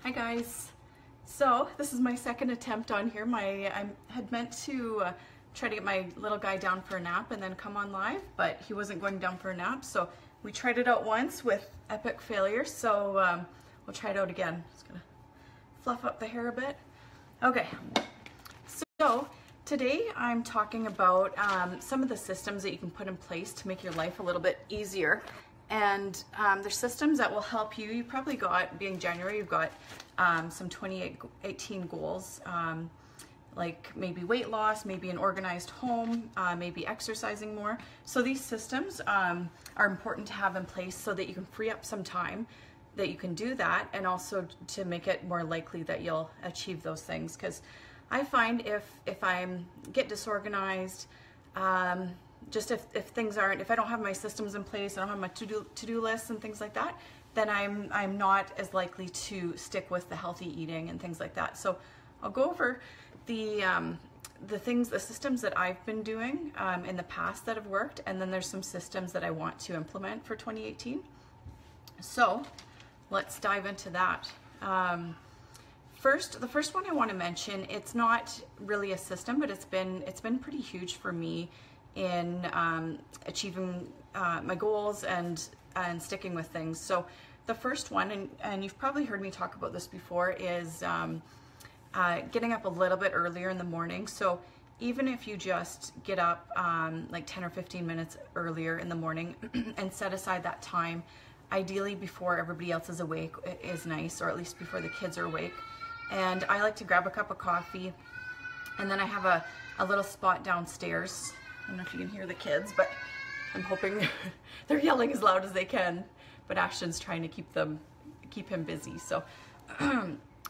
Hi guys. So this is my second attempt on here. I had meant to try to get my little guy down for a nap and then come on live, but he wasn't going down for a nap. So we tried it out once with epic failure. So we'll try it out again. Just gonna fluff up the hair a bit. Okay. So today I'm talking about some of the systems that you can put in place to make your life a little bit easier. And there's systems that will help you. You probably got, being January, you've got some 2018 goals, like maybe weight loss, maybe an organized home, maybe exercising more. So these systems are important to have in place so that you can free up some time that you can do that, and also to make it more likely that you'll achieve those things. Because I find if I get disorganized, just if things aren't, if I don't have my systems in place, I don't have my to-do lists and things like that, then I'm not as likely to stick with the healthy eating and things like that. So I'll go over the systems that I've been doing in the past that have worked, and then there's some systems that I want to implement for 2018. So let's dive into that. The first one I want to mention, it's not really a system, but it's been pretty huge for me in achieving my goals and sticking with things. So the first one, and you've probably heard me talk about this before, is getting up a little bit earlier in the morning. So even if you just get up like 10 or 15 minutes earlier in the morning and set aside that time, ideally before everybody else is awake, is nice, or at least before the kids are awake. And I like to grab a cup of coffee, and then I have a little spot downstairs. I don't know if you can hear the kids, but I'm hoping they're yelling as loud as they can. But Ashton's trying to keep him busy. So,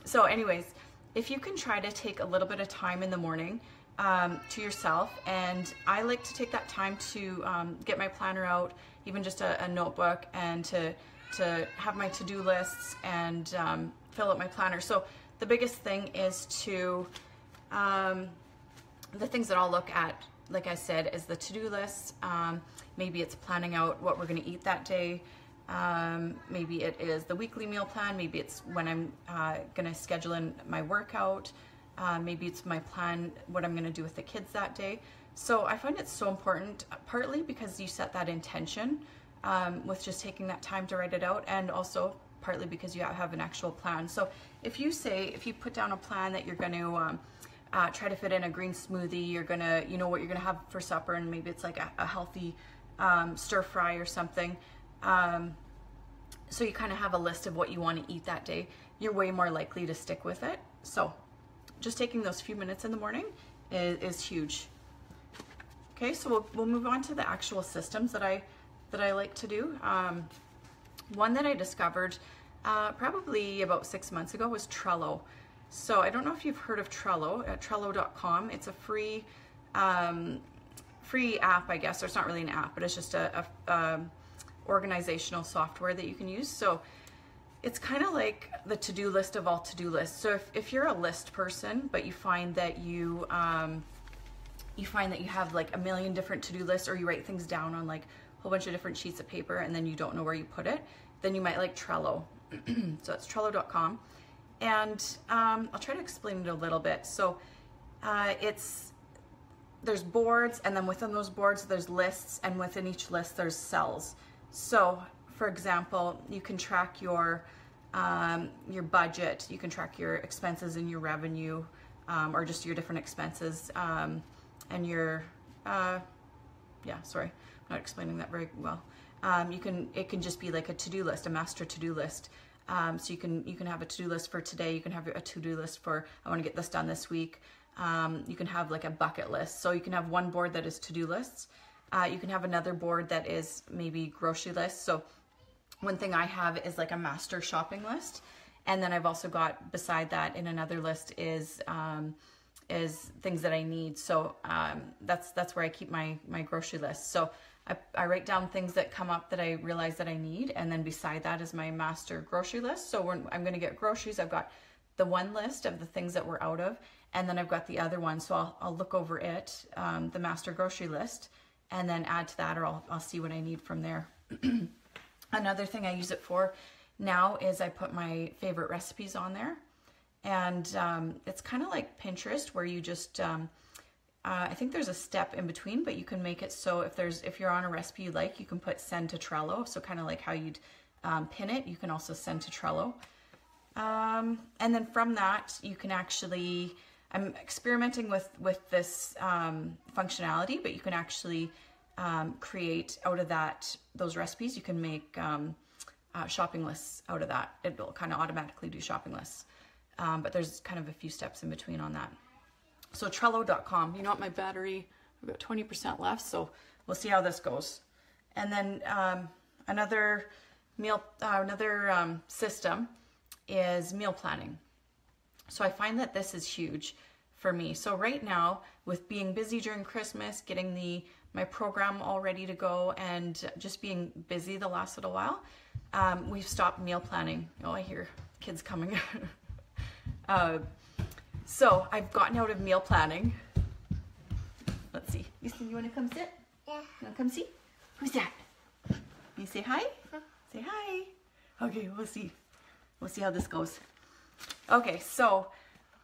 so anyways, if you can try to take a little bit of time in the morning to yourself, and I like to take that time to get my planner out, even just a notebook, and to have my to-do lists and fill out my planner. So the biggest thing is to the things that I'll look at, like I said, is the to-do list. Maybe it's planning out what we're going to eat that day. Maybe it is the weekly meal plan. Maybe it's when I'm going to schedule in my workout. Maybe it's my plan, what I'm going to do with the kids that day. So I find it's so important, partly because you set that intention with just taking that time to write it out, and also partly because you have an actual plan. So if you put down a plan that you're going to try to fit in a green smoothie, you're gonna, you know what you're gonna have for supper, and maybe it's like a healthy stir fry or something. So you kind of have a list of what you want to eat that day. You're way more likely to stick with it. So just taking those few minutes in the morning is huge. Okay, so we'll move on to the actual systems that I like to do. One that I discovered probably about 6 months ago was Trello. So I don't know if you've heard of Trello, at Trello.com. It's a free app, I guess. Or it's not really an app, but it's just a organizational software that you can use. So it's kind of like the to-do list of all to-do lists. So if you're a list person, but you find that you have like a million different to-do lists, or you write things down on like a whole bunch of different sheets of paper and then you don't know where you put it, then you might like Trello. So it's Trello.com. And I'll try to explain it a little bit. So there's boards, and then within those boards there's lists, and within each list there's cells. So for example, you can track your budget, you can track your expenses and your revenue, or just your different expenses, and your sorry, I'm not explaining that very well. It can just be like a to-do list, a master to-do list. So you can have a to-do list for today. You can have a to-do list for, I want to get this done this week. You can have like a bucket list. So you can have one board that is to-do lists. You can have another board that is maybe grocery lists. So one thing I have is like a master shopping list. And then I've also got, beside that, in another list is things that I need. So that's where I keep my grocery list. So I write down things that come up that I realize that I need, and then beside that is my master grocery list. So when I'm going to get groceries, I've got the one list of the things that we're out of, and then I've got the other one. So I'll look over it, the master grocery list, and then add to that, or I'll see what I need from there. Another thing I use it for now is I put my favorite recipes on there. And it's kind of like Pinterest where you just, I think there's a step in between, but you can make it so if you're on a recipe you like, you can put send to Trello. So kind of like how you'd pin it, you can also send to Trello. And then from that, you can actually, I'm experimenting with this functionality, but you can actually create out of those recipes, you can make shopping lists out of that. It will kind of automatically do shopping lists. But there's kind of a few steps in between on that. So Trello.com, you know what, my battery, I've got 20% left, so we'll see how this goes. And then another system is meal planning. So I find that this is huge for me. So right now, with being busy during Christmas, getting my program all ready to go, and just being busy the last little while, we've stopped meal planning. Oh, I hear kids coming. So I've gotten out of meal planning. Let's see. Houston, you want to come sit? Yeah. You want to come see? Who's that? You say hi? Say hi. Okay, we'll see. We'll see how this goes. Okay, so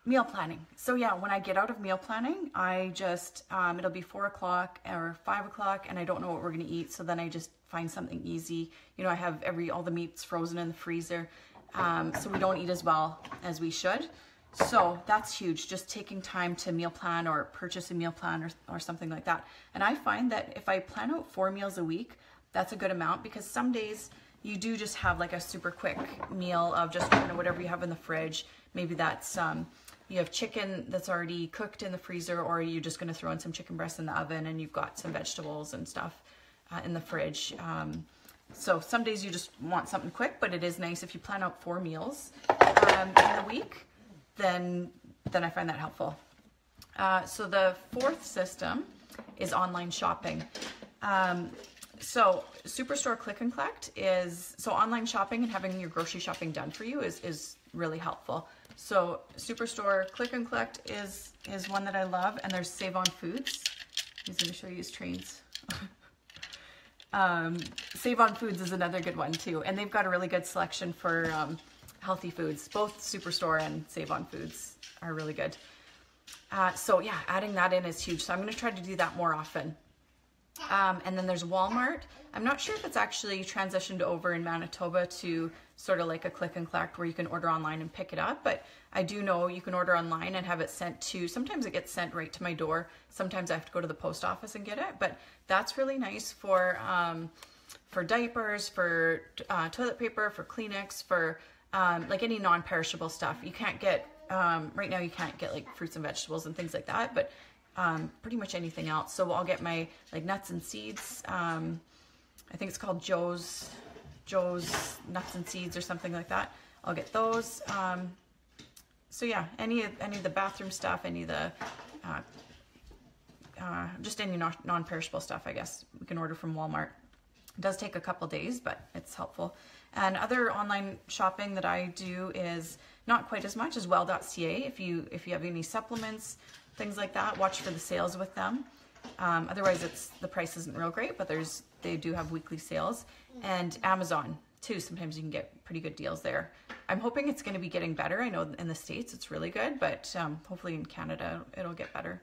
meal planning. So yeah, when I get out of meal planning, I just, it'll be 4 o'clock or 5 o'clock and I don't know what we're gonna eat. So then I just find something easy. You know, I have all the meats frozen in the freezer. So we don't eat as well as we should. So that's huge, just taking time to meal plan or purchase a meal plan or something like that. And I find that if I plan out 4 meals a week, that's a good amount, because some days you do just have like a super quick meal of just kind of whatever you have in the fridge. Maybe that's, you have chicken that's already cooked in the freezer, or you're just gonna throw in some chicken breasts in the oven and you've got some vegetables and stuff in the fridge. So some days you just want something quick, but it is nice if you plan out 4 meals in the week, then I find that helpful. So the 4th system is online shopping. So Superstore Click and Collect so online shopping and having your grocery shopping done for you is really helpful. So Superstore Click and Collect is one that I love, and there's Save On Foods. He's going to show you his trains. Save On Foods is another good one too, and they've got a really good selection for healthy foods. Both Superstore and Save On Foods are really good. So yeah, adding that in is huge. So I'm going to try to do that more often. And then there's Walmart. I'm not sure if it's actually transitioned over in Manitoba to sort of like a click and collect where you can order online and pick it up, but I do know you can order online and have it sent to, sometimes it gets sent right to my door. Sometimes I have to go to the post office and get it, but that's really nice for diapers, for toilet paper, for Kleenex, for like any non-perishable stuff. You can't get, right now you can't get like fruits and vegetables and things like that, but pretty much anything else. So I'll get my like nuts and seeds. I think it's called Joe's Nuts and Seeds or something like that. I'll get those. So yeah, any of the bathroom stuff, any of the just any non-perishable stuff, I guess we can order from Walmart. It does take a couple days, but it's helpful. And other online shopping that I do is not quite as much as well.ca. If you have any supplements, things like that, watch for the sales with them. Otherwise, the price isn't real great, but they do have weekly sales. And Amazon too. Sometimes you can get pretty good deals there. I'm hoping it's going to be getting better. I know in the States it's really good, but hopefully in Canada it'll get better.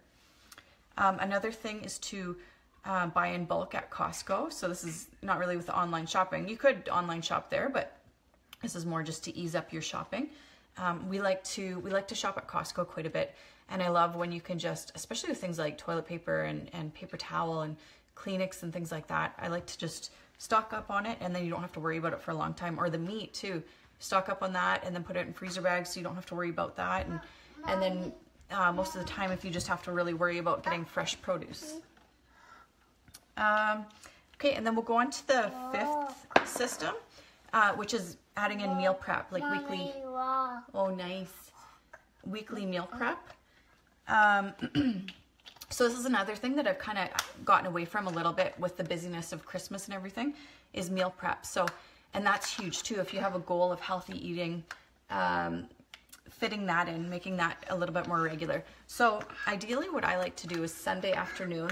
Another thing is to buy in bulk at Costco. So this is not really with the online shopping. You could online shop there, but this is more just to ease up your shopping. We like to shop at Costco quite a bit, and I love when you can just, especially with things like toilet paper and paper towel and Kleenex and things like that, I like to just stock up on it, and then you don't have to worry about it for a long time. Or the meat too, stock up on that and then put it in freezer bags so you don't have to worry about that. And then most of the time, if you just have to really worry about getting fresh produce. Okay, and then we'll go on to the 5th system, which is adding in meal prep, like weekly. Oh, nice. Weekly meal prep. So this is another thing that I've kind of gotten away from a little bit with the busyness of Christmas and everything, is meal prep. So, and that's huge too. If you have a goal of healthy eating, fitting that in, making that a little bit more regular. So ideally what I like to do is Sunday afternoon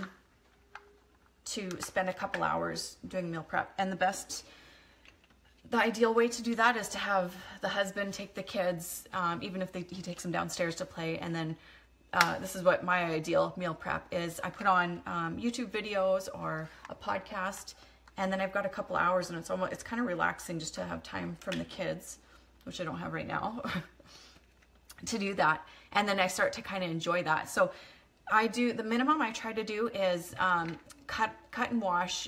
to spend a couple hours doing meal prep. And the best the ideal way to do that is to have the husband take the kids, even if he takes them downstairs to play, and then this is what my ideal meal prep is. I put on YouTube videos or a podcast, and then I've got a couple hours, and it's kind of relaxing just to have time from the kids, which I don't have right now, to do that. And then I start to kind of enjoy that. So the minimum I try to do is cut and wash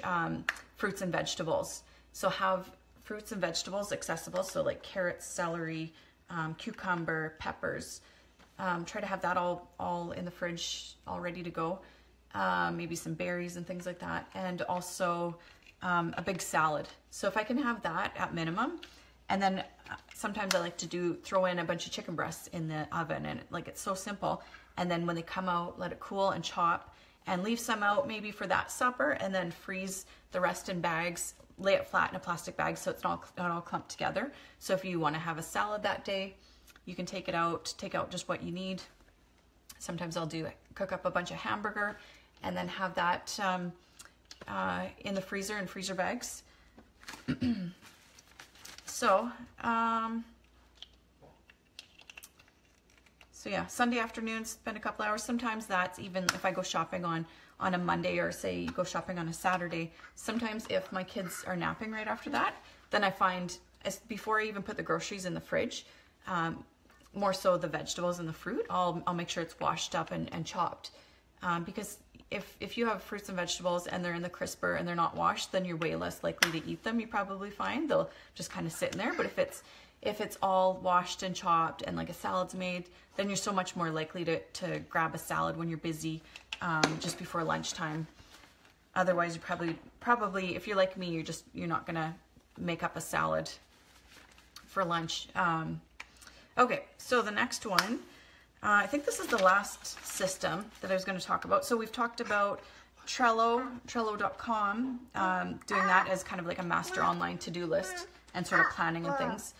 fruits and vegetables. So have fruits and vegetables accessible, so like carrots, celery, cucumber, peppers. Try to have that all in the fridge, all ready to go. Maybe some berries and things like that, and also a big salad. So if I can have that at minimum, and then sometimes I like to throw in a bunch of chicken breasts in the oven, and it's so simple. And then when they come out, let it cool and chop, and leave some out maybe for that supper, and then freeze the rest in bags. Lay it flat in a plastic bag so it's not all clumped together. So if you want to have a salad that day, you can take out just what you need. Sometimes I'll cook up a bunch of hamburger and then have that in the freezer in freezer bags. So yeah, Sunday afternoons, spend a couple hours. Sometimes that's even if I go shopping on a Monday, or say you go shopping on a Saturday. Sometimes if my kids are napping right after that, then I find, before I even put the groceries in the fridge, more so the vegetables and the fruit, I'll make sure it's washed up and chopped. Because if you have fruits and vegetables and they're in the crisper and they're not washed, then you're way less likely to eat them, you probably find. They'll just kind of sit in there. But if it's all washed and chopped and like a salad's made, then you're so much more likely to grab a salad when you're busy, just before lunchtime. Otherwise, you probably, if you're like me, you're not gonna make up a salad for lunch. Okay, so the next one, I think this is the last system that I was going to talk about. So we've talked about Trello.com, doing that as kind of like a master online to-do list and sort of planning and things.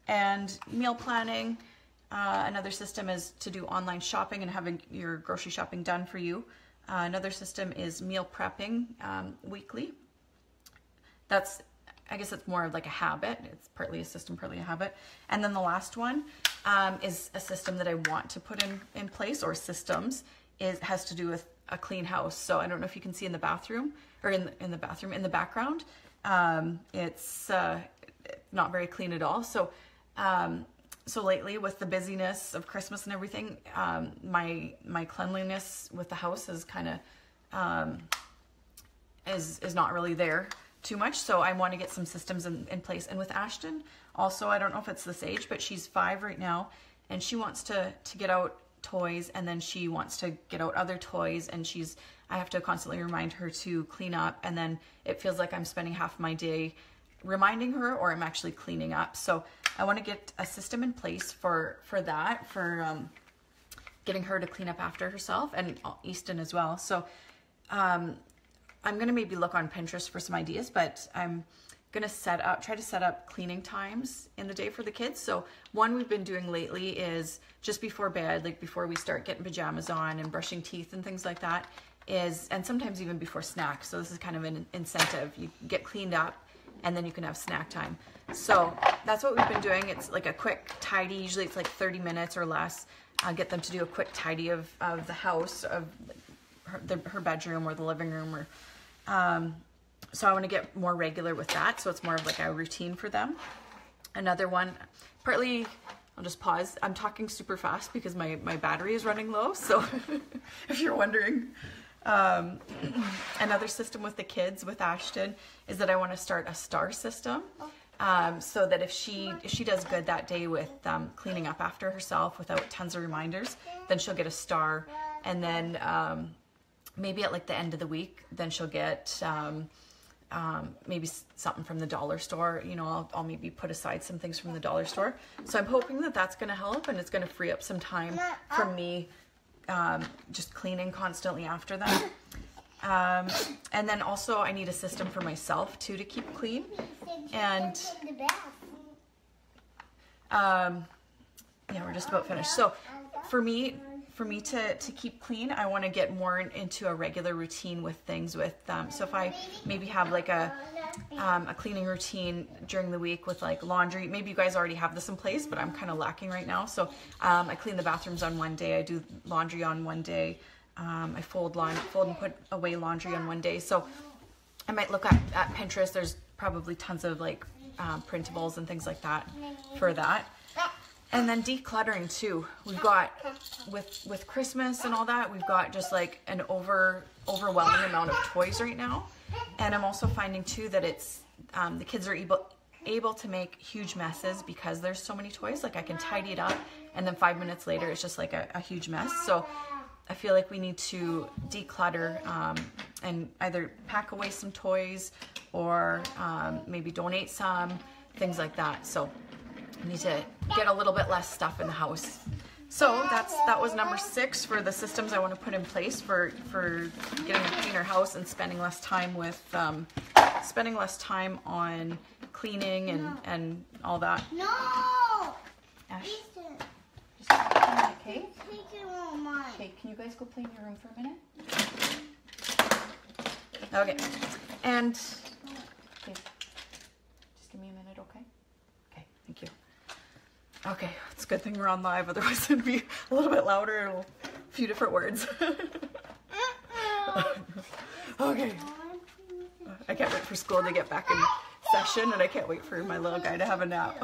And meal planning, another system is to do online shopping and having your grocery shopping done for you. Another system is meal prepping weekly. I guess it's more of like a habit. It's partly a system, partly a habit. And then the last one is a system that I want to put in place, or systems, has to do with a clean house. So I don't know if you can see in the bathroom, or in the background, it's not very clean at all. So lately, with the busyness of Christmas and everything, my cleanliness with the house is kind of is not really there too much. So I want to get some systems in place. And with Ashton also, I don't know if it's this age, but she's 5 right now, and she wants to get out toys, and then she wants to get out other toys, and I have to constantly remind her to clean up, and then it feels like I'm spending half my day reminding her, or I'm actually cleaning up. So I want to get a system in place for that, for getting her to clean up after herself, and Easton as well. So I'm going to maybe look on Pinterest for some ideas, but I'm going to try to set up cleaning times in the day for the kids. So one we've been doing lately is just before bed, like before we start getting pajamas on and brushing teeth and things like that, and sometimes even before snacks. So this is kind of an incentive. You get cleaned up and then you can have snack time. So that's what we've been doing. It's like a quick tidy. Usually it's like 30 minutes or less. I'll get them to do a quick tidy of the house, of her bedroom or the living room, or so I want to get more regular with that, so it's more of like a routine for them. Another one, partly, I'll just pause. I'm talking super fast because my battery is running low, so if you're wondering. Another system with the kids, with Ashton, is that I want to start a star system, so that if she does good that day with cleaning up after herself without tons of reminders, then she'll get a star. And then maybe at like the end of the week, then she'll get maybe something from the dollar store. You know, I'll maybe put aside some things from the dollar store. So I'm hoping that that's going to help, and it's going to free up some time from me just cleaning constantly after that. And then also I need a system for myself too, to keep clean. And yeah, we're just about finished. So for me, for me to keep clean, I want to get more into a regular routine with things. So if I maybe have like a cleaning routine during the week with like laundry, maybe you guys already have this in place, but I'm kind of lacking right now. So I clean the bathrooms on one day, I do laundry on one day, I fold and put away laundry on one day. So I might look at Pinterest. There's probably tons of like printables and things like that for that. And then decluttering too. We've got, with Christmas and all that, we've got just like an overwhelming amount of toys right now. And I'm also finding too that it's, the kids are able to make huge messes because there's so many toys. Like I can tidy it up and then 5 minutes later it's just like a huge mess. So I feel like we need to declutter and either pack away some toys or maybe donate some, things like that. So I need to get a little bit less stuff in the house. So that was number 6 for the systems I want to put in place for getting a cleaner house and spending less time on cleaning and all that. No. Ash, okay. Okay, can you guys go play in your room for a minute? Okay, and okay, just give me a minute, okay? Okay, thank you. Okay, it's a good thing we're on live, otherwise it'd be a little bit louder, a few different words. Okay. I can't wait for school to get back in session, and I can't wait for my little guy to have a nap.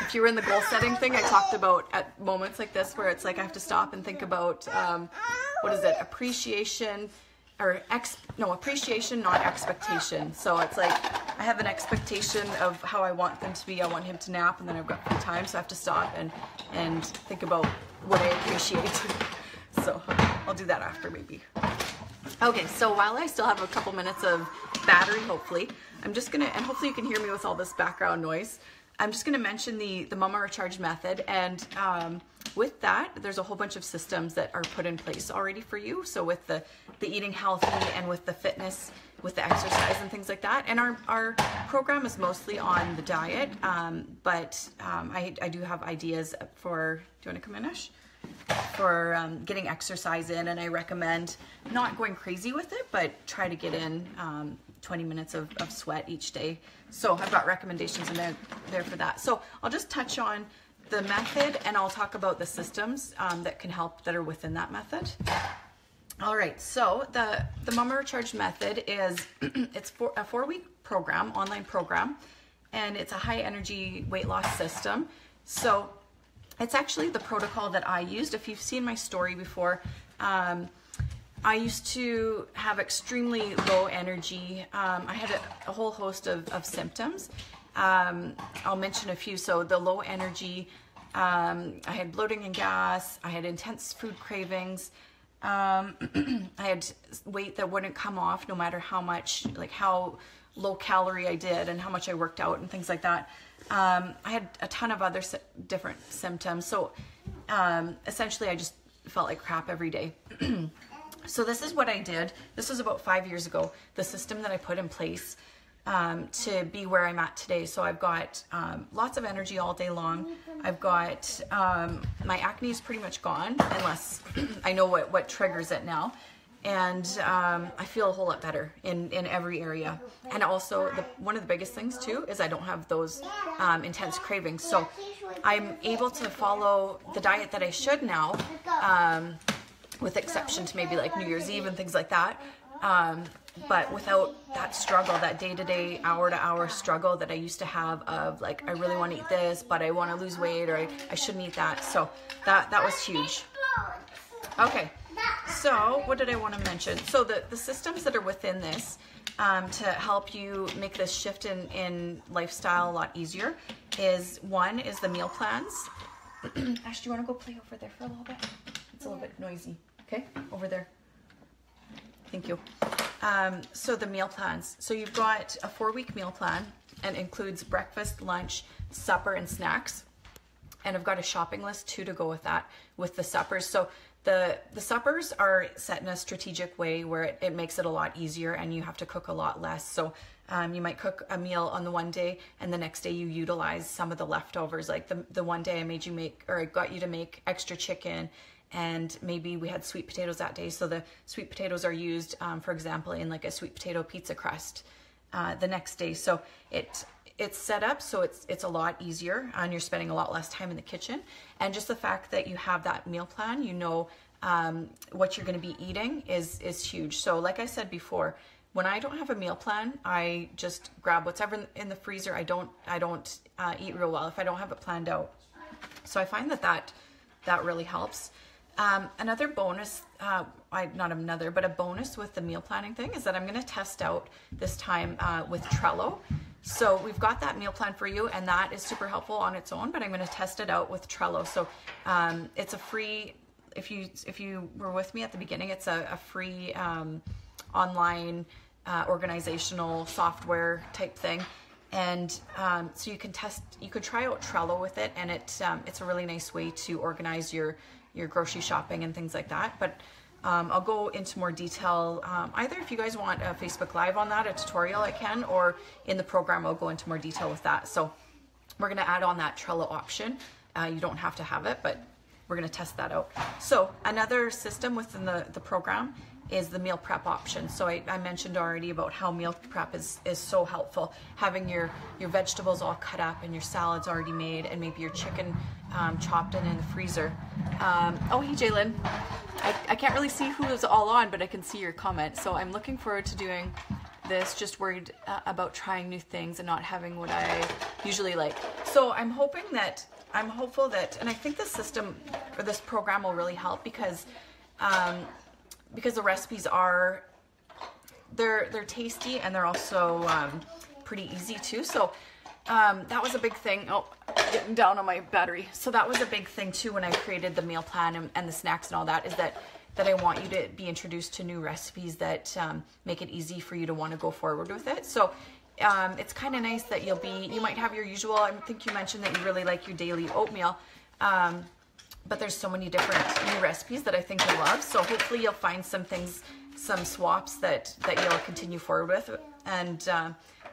If you were in the goal setting thing, I talked about at moments like this where it's like I have to stop and think about, what is it, appreciation, or appreciation, not expectation. So it's like I have an expectation of how I want them to be. I want him to nap, and then I've got free time, so I have to stop and think about what I appreciate. So I'll do that after maybe. Okay, so while I still have a couple minutes of battery, hopefully, I'm just gonna, and hopefully you can hear me with all this background noise, I'm just gonna mention the Mama Recharge method, and with that, there's a whole bunch of systems that are put in place already for you. So with the eating healthy and with the fitness, with the exercise and things like that. And our program is mostly on the diet, but I do have ideas for, do you wanna come in, Ash? For getting exercise in, and I recommend not going crazy with it, but try to get in 20 minutes of sweat each day. So I've got recommendations in there for that. So I'll just touch on the method, and I'll talk about the systems that can help that are within that method. All right, so the Mama Recharge method is, it's a 4-week program, online program, and it's a high energy weight loss system. So it's actually the protocol that I used. If you've seen my story before, I used to have extremely low energy. I had a whole host of symptoms. I'll mention a few. So the low energy, I had bloating and gas, I had intense food cravings, I had weight that wouldn't come off no matter how much, like how low calorie I did and how much I worked out and things like that. I had a ton of other different symptoms. So essentially I just felt like crap every day. So this is what I did. This was about 5 years ago, the system that I put in place to be where I'm at today. So I've got lots of energy all day long. I've got, my acne is pretty much gone, unless I know what triggers it now. And I feel a whole lot better in every area. And also, one of the biggest things too is I don't have those intense cravings. So I'm able to follow the diet that I should now, with exception to maybe like New Year's Eve and things like that. But without that struggle, that day-to-day, hour-to-hour struggle that I used to have of like, I really want to eat this, but I want to lose weight, or I shouldn't eat that. So that was huge. Okay. So what did I want to mention? So the systems that are within this to help you make this shift in lifestyle a lot easier is, one is the meal plans. Ash, do you want to go play over there for a little bit? It's a little bit noisy. Okay, over there. Thank you. So the meal plans. So you've got a 4-week meal plan, and includes breakfast, lunch, supper, and snacks. And I've got a shopping list too to go with that, with the suppers. So the suppers are set in a strategic way where it makes it a lot easier, and you have to cook a lot less. So you might cook a meal on the one day, and the next day you utilize some of the leftovers. Like the one day I made you make, or I got you to make extra chicken and maybe we had sweet potatoes that day. So the sweet potatoes are used, for example, in like a sweet potato pizza crust the next day. So it's set up so it's a lot easier, and you're spending a lot less time in the kitchen. And just the fact that you have that meal plan, you know what you're going to be eating is huge. So like I said before, when I don't have a meal plan, I just grab whatever in the freezer. I don't eat real well if I don't have it planned out. So I find that really helps. Another bonus, but a bonus with the meal planning thing is that I'm going to test out this time with Trello. So we've got that meal plan for you, and that is super helpful on its own, but I'm going to test it out with Trello. So it's a free, if you were with me at the beginning, it's a free online organizational software type thing. And so you can try out Trello with it, and it's a really nice way to organize your grocery shopping and things like that. But I'll go into more detail, either if you guys want a Facebook Live on that, a tutorial I can, or in the program I'll go into more detail with that. So we're going to add on that Trello option. You don't have to have it, but we're going to test that out. So another system within the program is the meal prep option. So I mentioned already about how meal prep is so helpful. Having your vegetables all cut up and your salads already made, and maybe your chicken chopped in the freezer. Oh, hey Jalen. I can't really see who is all on, but I can see your comment. So I'm looking forward to doing this, just worried about trying new things and not having what I usually like. So I'm hopeful that, and I think this system or this program will really help because the recipes are, they're tasty, and they're also pretty easy too. So that was a big thing. Oh, getting down on my battery. So that was a big thing too when I created the meal plan and the snacks and all that, is that I want you to be introduced to new recipes that make it easy for you to want to go forward with it. So it's kind of nice that you might have your usual, I think you mentioned that you really like your daily oatmeal, but there's so many different new recipes that I think you'll love. So hopefully you'll find some things, some swaps that you'll continue forward with. And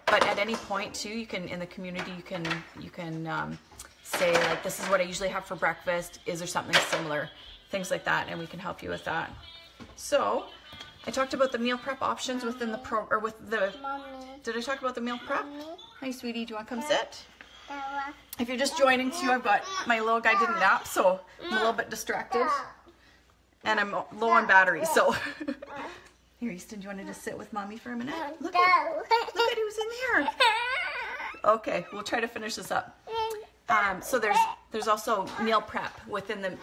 but at any point too, you can, in the community, you can say like, this is what I usually have for breakfast. Is there something similar? Things like that, and we can help you with that. So I talked about the meal prep options within the Mommy. Did I talk about the meal prep? Mommy. Hi sweetie, do you want to come sit? If you're just joining too, I've got my little guy didn't nap, so I'm a little bit distracted, and I'm low on battery. So here, Easton, do you want to just sit with mommy for a minute? Look at who's in there. Okay, we'll try to finish this up. So there's also meal prep within the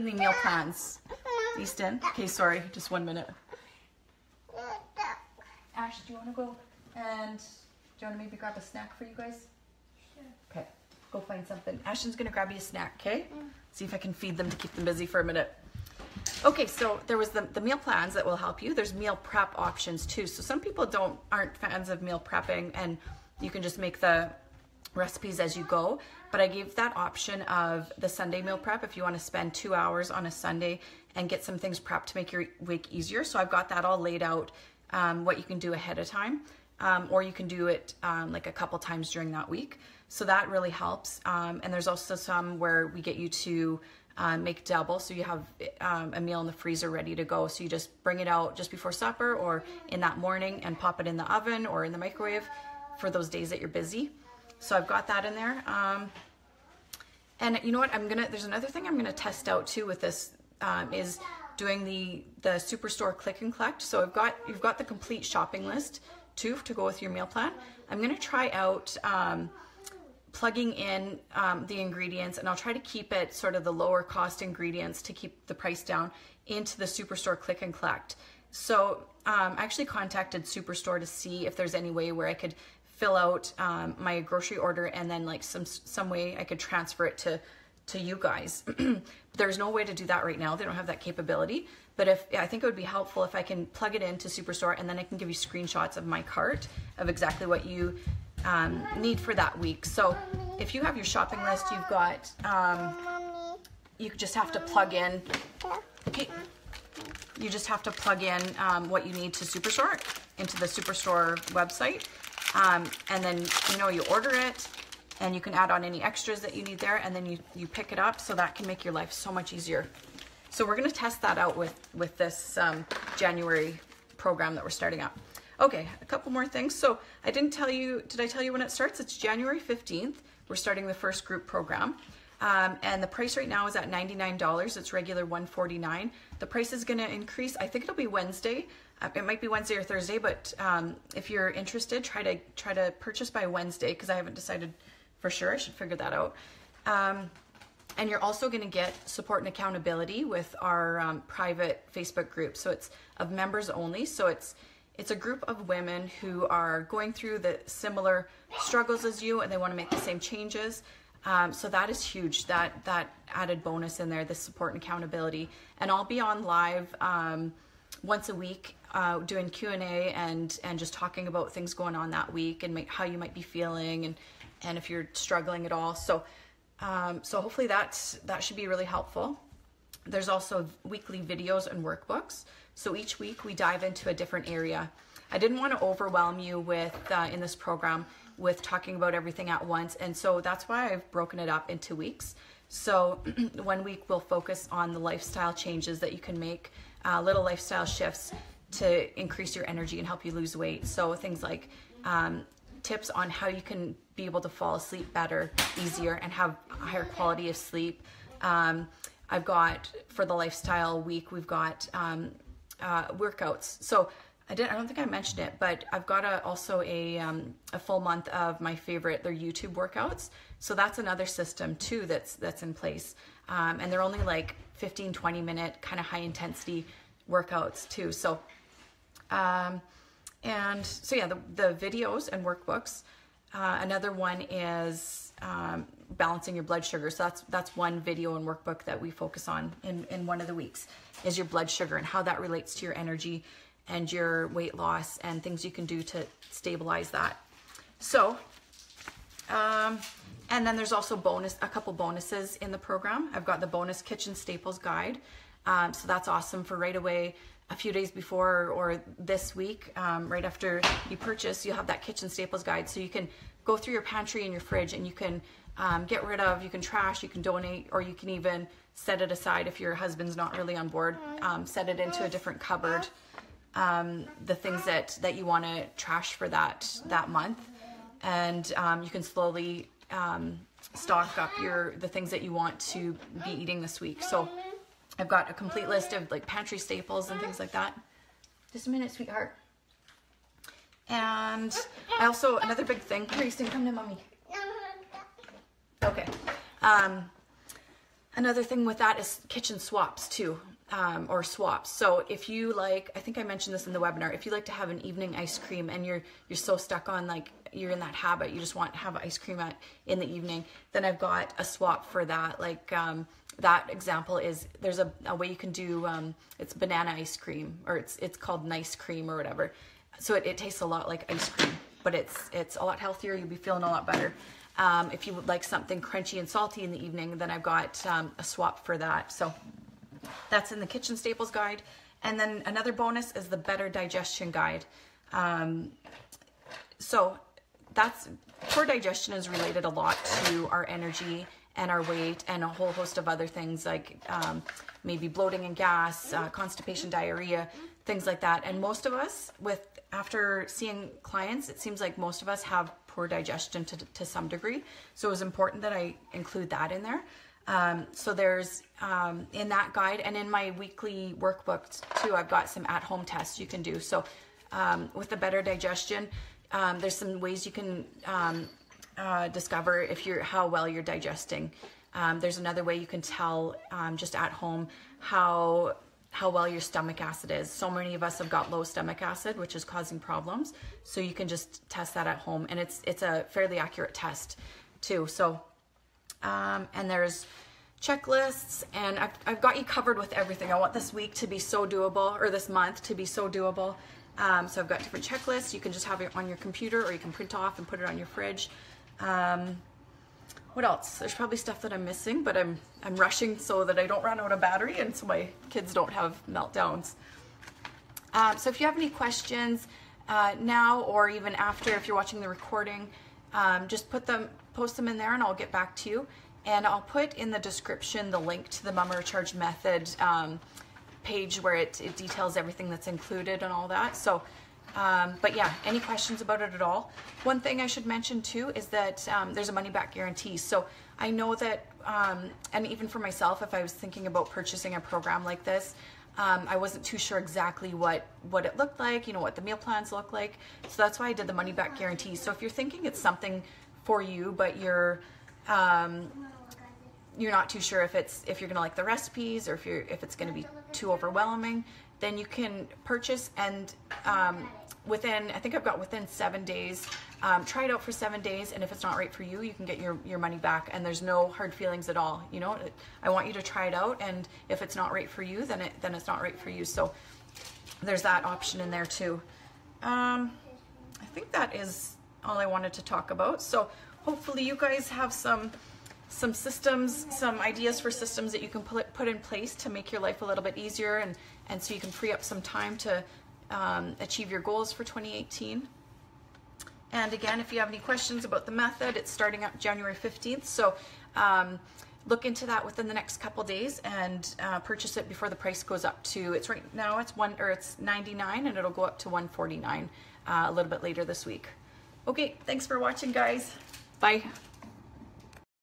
meal plans. Easton, okay, sorry, just 1 minute. Ash, do you want to go and do you want to maybe grab a snack for you guys? Sure. Okay, go find something. Ashton's gonna grab you a snack, okay? See if I can feed them to keep them busy for a minute. Okay, so there was the meal plans that will help you. There's meal prep options too. So some people aren't fans of meal prepping, and you can just make the recipes as you go. But I gave that option of the Sunday meal prep if you want to spend 2 hours on a Sunday and get some things prepped to make your week easier. So I've got that all laid out, what you can do ahead of time, or you can do it like a couple times during that week. So that really helps. And there's also some where we get you to make double, so you have a meal in the freezer ready to go. So you just bring it out just before supper or in that morning and pop it in the oven or in the microwave for those days that you're busy. So I've got that in there. And you know what, there's another thing I'm gonna test out too with this, is doing the Superstore click and collect. So you've got the complete shopping list too to go with your meal plan. I'm gonna try out plugging in the ingredients, and I'll try to keep it sort of the lower cost ingredients to keep the price down into the Superstore click and collect. So I actually contacted Superstore to see if there's any way where I could fill out my grocery order and then like some way I could transfer it to you guys. There's no way to do that right now. They don't have that capability. But I think it would be helpful if I can plug it into Superstore, and then I can give you screenshots of my cart of exactly what you need for that week. So if you have your shopping list, you've got, you just have to plug in, okay, you just have to plug in what you need to Superstore, into the Superstore website. And then, you order it, and you can add on any extras that you need there, and then you pick it up. So that can make your life so much easier. So we're going to test that out with this January program that we're starting up. Okay, a couple more things. So I didn't tell you, did I tell you when it starts? It's January 15th. We're starting the first group program. And the price right now is at $99. It's regular $149. The price is going to increase. I think it'll be Wednesday. It might be Wednesday or Thursday, but if you're interested, try to purchase by Wednesday, because I haven't decided for sure. I should figure that out. And you're also going to get support and accountability with our private Facebook group. So it's of members only. So it's a group of women who are going through the similar struggles as you, and they want to make the same changes. So that is huge, that added bonus in there, the support and accountability. And I'll be on live once a week doing Q&A and just talking about things going on that week and how you might be feeling and if you're struggling at all. So hopefully that should be really helpful. There's also weekly videos and workbooks. So each week we dive into a different area. I didn't want to overwhelm you with in this program with talking about everything at once, and so that's why I've broken it up into weeks. So 1 week we'll focus on the lifestyle changes that you can make, little lifestyle shifts to increase your energy and help you lose weight. So things like tips on how you can be able to fall asleep better, easier, and have a higher quality of sleep. I've got, for the lifestyle week, we've got workouts. So I don't think I mentioned it, but I've got also a full month of my favorite, they're YouTube workouts. So that's another system too that's in place. And they're only like 15, 20 minute kind of high intensity workouts too. So, and so yeah, the videos and workbooks. Another one is balancing your blood sugar. So that's one video and workbook that we focus on in one of the weeks, is your blood sugar and how that relates to your energy and your weight loss and things you can do to stabilize that. So, and then there's also a couple bonuses in the program. I've got the bonus kitchen staples guide. So that's awesome for right away, a few days before or this week, right after you purchase, you'll have that kitchen staples guide. So you can go through your pantry and your fridge and you can get rid of, you can trash, you can donate, or you can even set it aside if your husband's not really on board, set it into a different cupboard. The things that you want to trash for that month, and you can slowly stock up the things that you want to be eating this week. So I've got a complete list of like pantry staples and things like that. Just a minute, sweetheart. And I also, another big thing, Houston, come to mommy. Okay. Another thing with that is kitchen swaps too. Or swaps. So if you like, I think I mentioned this in the webinar, if you like to have an evening ice cream and you're so stuck on, like, you're in that habit, you just want to have ice cream in the evening, then I've got a swap for that. Like that example is, there's a way you can do, it's banana ice cream, or it's called nice cream or whatever. So it tastes a lot like ice cream, but it's a lot healthier. You'll be feeling a lot better. If you would like something crunchy and salty in the evening, then I've got a swap for that. So that's in the kitchen staples guide. And then another bonus is the better digestion guide. So that's, poor digestion is related a lot to our energy and our weight and a whole host of other things, like maybe bloating and gas, constipation, diarrhea, things like that. And most of us, after seeing clients, it seems like most of us have poor digestion to some degree. So it was important that I include that in there. So there's, in that guide and in my weekly workbooks too, I've got some at-home tests you can do. So, with the better digestion, there's some ways you can, discover how well you're digesting. There's another way you can tell, just at home, how well your stomach acid is. So many of us have got low stomach acid, which is causing problems. So you can just test that at home, and it's a fairly accurate test too. So, and there's checklists, and I've got you covered with everything. I want this week to be so doable, or this month to be so doable. So I've got different checklists. You can just have it on your computer, or you can print off and put it on your fridge. What else? There's probably stuff that I'm missing, but I'm rushing so that I don't run out of battery and so my kids don't have meltdowns. So if you have any questions now or even after, if you're watching the recording, just post them in there and I'll get back to you. And I'll put in the description the link to the Mama Recharge Method page where it details everything that's included and all that. So, but yeah, any questions about it at all? One thing I should mention too is that there's a money back guarantee. So I know that, and even for myself, if I was thinking about purchasing a program like this, I wasn't too sure exactly what it looked like, you know, what the meal plans look like. So that's why I did the money back guarantee. So if you're thinking it's something for you, but you're not too sure if you're gonna like the recipes or if it's gonna be too overwhelming, then you can purchase and within, I think I've got within 7 days, try it out for 7 days, and if it's not right for you, you can get your money back, and there's no hard feelings at all. You know, I want you to try it out, and if it's not right for you, then it's not right for you. So there's that option in there too. I think that is all I wanted to talk about. So hopefully you guys have some systems, some ideas for systems that you can put in place to make your life a little bit easier, and so you can free up some time to achieve your goals for 2018. And again, if you have any questions about the method, it's starting up January 15th. So look into that within the next couple days and purchase it before the price goes up to, it's right now it's $99, and it'll go up to $149 a little bit later this week. Okay, thanks for watching, guys. Bye.